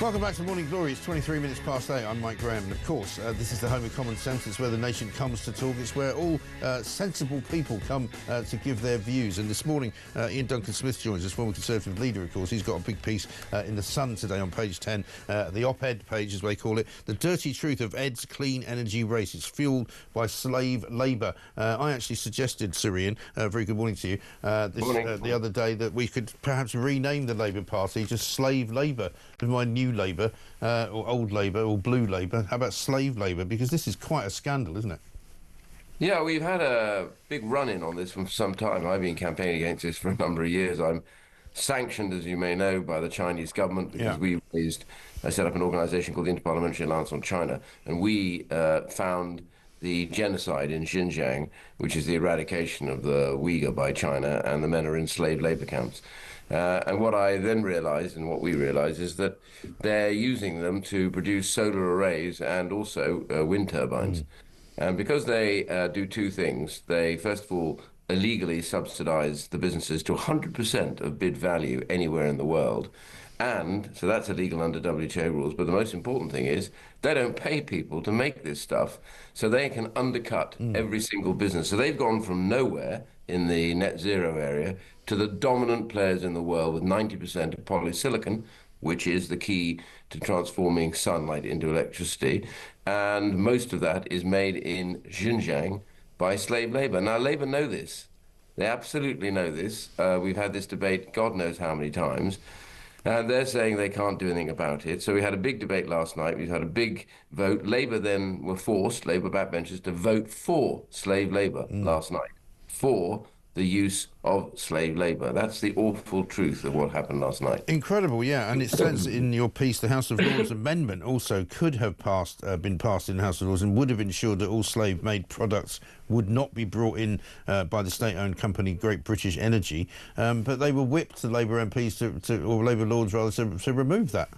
Welcome back to Morning Glory. It's 23 minutes past 8. I'm Mike Graham, and of course, this is the home of common sense. It's where the nation comes to talk. It's where all sensible people come to give their views. And this morning, Iain Duncan Smith joins us, former Conservative leader, of course. He's got a big piece in The Sun today on page 10, the op-ed page, as they call it. The dirty truth of Ed's clean energy race. It's fuelled by slave labour. I actually suggested, Sir Iain, very good morning to you, the other day, that we could perhaps rename the Labour Party just Slave Labour. My new Labour, or old Labour, or blue Labour. How about slave Labour? Because this is quite a scandal, isn't it? Yeah, we've had a big run-in on this for some time. I've been campaigning against this for a number of years. I'm sanctioned, as you may know, by the Chinese government because I set up an organisation called the Interparliamentary Alliance on China, and we found the genocide in Xinjiang, which is the eradication of the Uyghur by China, and the men are in slave labour camps. And what I then realised, and what we realised, is that they're using them to produce solar arrays and also wind turbines. And because they do two things, they first of all illegally subsidise the businesses to 100% of bid value anywhere in the world. And so that's illegal under WTO rules. But the most important thing is they don't pay people to make this stuff, so they can undercut every single business. So they've gone from nowhere in the net zero area to the dominant players in the world with 90% of polysilicon, which is the key to transforming sunlight into electricity. And most of that is made in Xinjiang by slave labor. Now, Labour know this. They absolutely know this. We've had this debate God knows how many times. And they're saying they can't do anything about it. So we had a big debate last night. We've had a big vote. Labour then were forced, Labour backbenchers, to vote for slave labour last night, for the use of slave labour. That's the awful truth of what happened last night. Incredible, yeah. And it says in your piece the House of Lords amendment also could have been passed in the House of Lords and would have ensured that all slave-made products would not be brought in by the state-owned company Great British Energy. But they were whipped, the Labour MPs, or Labour Lords rather, to remove that.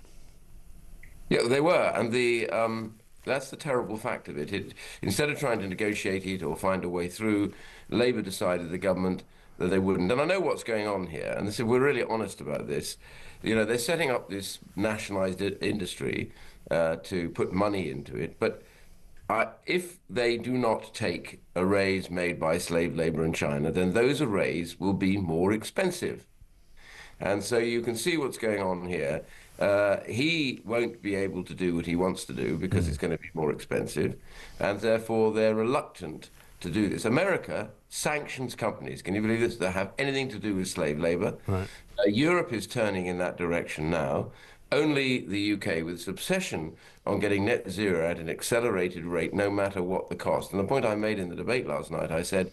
Yeah, they were. And that's the terrible fact of it. Instead of trying to negotiate it or find a way through, Labour decided, the government, that they wouldn't. And I know what's going on here, and they said we're really honest about this. You know, they're setting up this nationalised industry to put money into it, but if they do not take arrays made by slave labour in China, then those arrays will be more expensive. And so you can see what's going on here. He won't be able to do what he wants to do because it's going to be more expensive, and therefore they're reluctant to do this. America sanctions companies, can you believe this, that have anything to do with slave labour. Right. Europe is turning in that direction now. Only the UK, with its obsession on getting net zero at an accelerated rate, no matter what the cost. And the point I made in the debate last night, I said,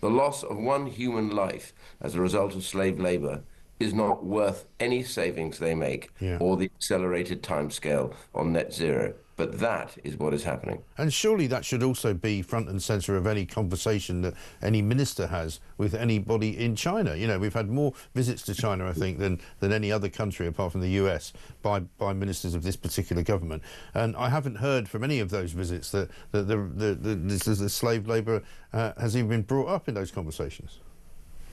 the loss of one human life as a result of slave labour is not worth any savings they make or the accelerated timescale on net zero. But that is what is happening. And surely that should also be front and centre of any conversation that any minister has with anybody in China. You know, we've had more visits to China, I think, than any other country apart from the US by ministers of this particular government. And I haven't heard from any of those visits that the slave labour has even been brought up in those conversations.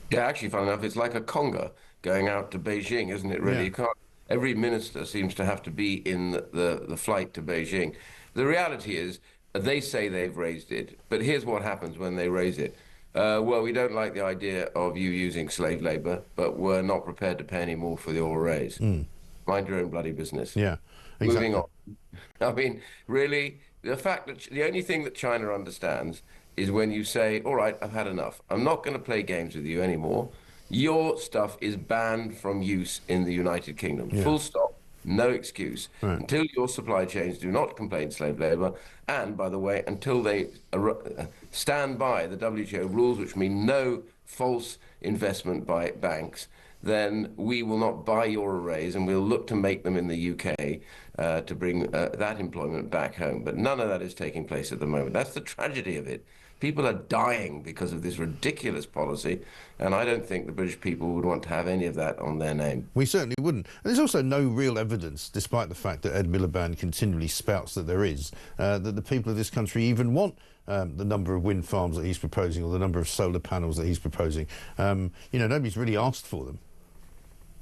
Yeah, actually, funnily enough, it's like a conga going out to Beijing, isn't it, really? Yeah. You can't. Every minister seems to have to be in the flight to Beijing. The reality is, they say they've raised it, but here's what happens when they raise it. Well, we don't like the idea of you using slave labour, but we're not prepared to pay any more for your raise. Mind your own bloody business. Yeah, exactly. Moving on. I mean, really, the fact that the only thing that China understands is when you say, all right, I've had enough. I'm not going to play games with you anymore. Your stuff is banned from use in the United Kingdom. Yeah. Full stop. No excuse. Right. Until your supply chains do not contain slave labour, and, by the way, until they stand by the WTO rules, which mean no false investment by banks, then we will not buy your arrays, and we'll look to make them in the UK to bring that employment back home. But none of that is taking place at the moment. That's the tragedy of it. People are dying because of this ridiculous policy, and I don't think the British people would want to have any of that on their name. We certainly wouldn't. And there's also no real evidence, despite the fact that Ed Miliband continually spouts that there is, that the people of this country even want the number of wind farms that he's proposing or the number of solar panels that he's proposing. You know, nobody's really asked for them.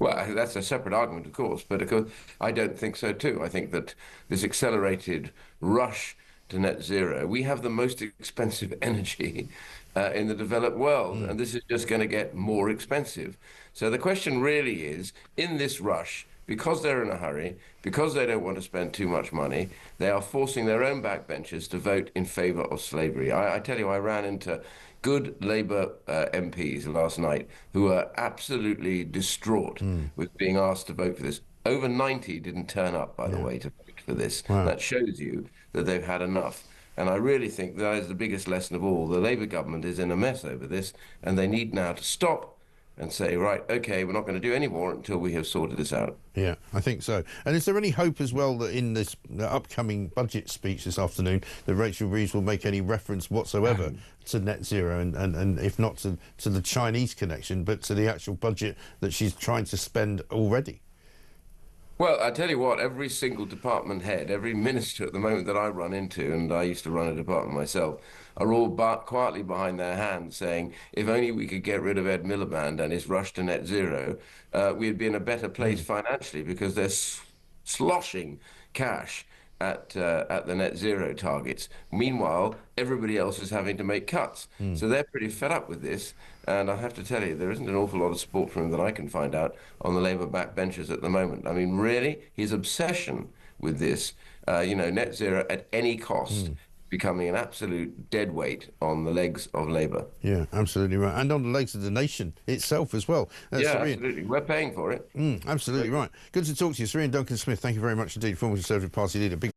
Well, that's a separate argument, of course, but of course, I don't think so too. I think that this accelerated rush to net zero, we have the most expensive energy in the developed world, and this is just going to get more expensive. So the question really is, in this rush, because they're in a hurry, because they don't want to spend too much money, they are forcing their own backbenchers to vote in favour of slavery. I tell you, I ran into good Labour MPs last night who are absolutely distraught with being asked to vote for this. Over 90 didn't turn up, by the way, to vote for this. Wow. That shows you that they've had enough. And I really think that is the biggest lesson of all. The Labour government is in a mess over this, and they need now to stop and say, right, OK, we're not going to do any more until we have sorted this out. Yeah, I think so. And is there any hope as well that in this upcoming budget speech this afternoon that Rachel Reeves will make any reference whatsoever to net zero and if not to the Chinese connection, but to the actual budget that she's trying to spend already? Well, I tell you what, every single department head, every minister at the moment that I run into, and I used to run a department myself, are all quietly behind their hands saying, if only we could get rid of Ed Miliband and his rush to net zero, we'd be in a better place financially, because they're sloshing cash at the net zero targets. Meanwhile, everybody else is having to make cuts. So they're pretty fed up with this. And I have to tell you, there isn't an awful lot of support from him that I can find out on the Labour backbenchers at the moment. I mean, really, his obsession with this, net zero at any cost, becoming an absolute dead weight on the legs of Labour. Yeah, absolutely right. And on the legs of the nation itself as well. Yeah, absolutely. We're paying for it. Absolutely right. Good to talk to you. Sir Iain Duncan Smith, thank you very much indeed, former Conservative Party leader. Big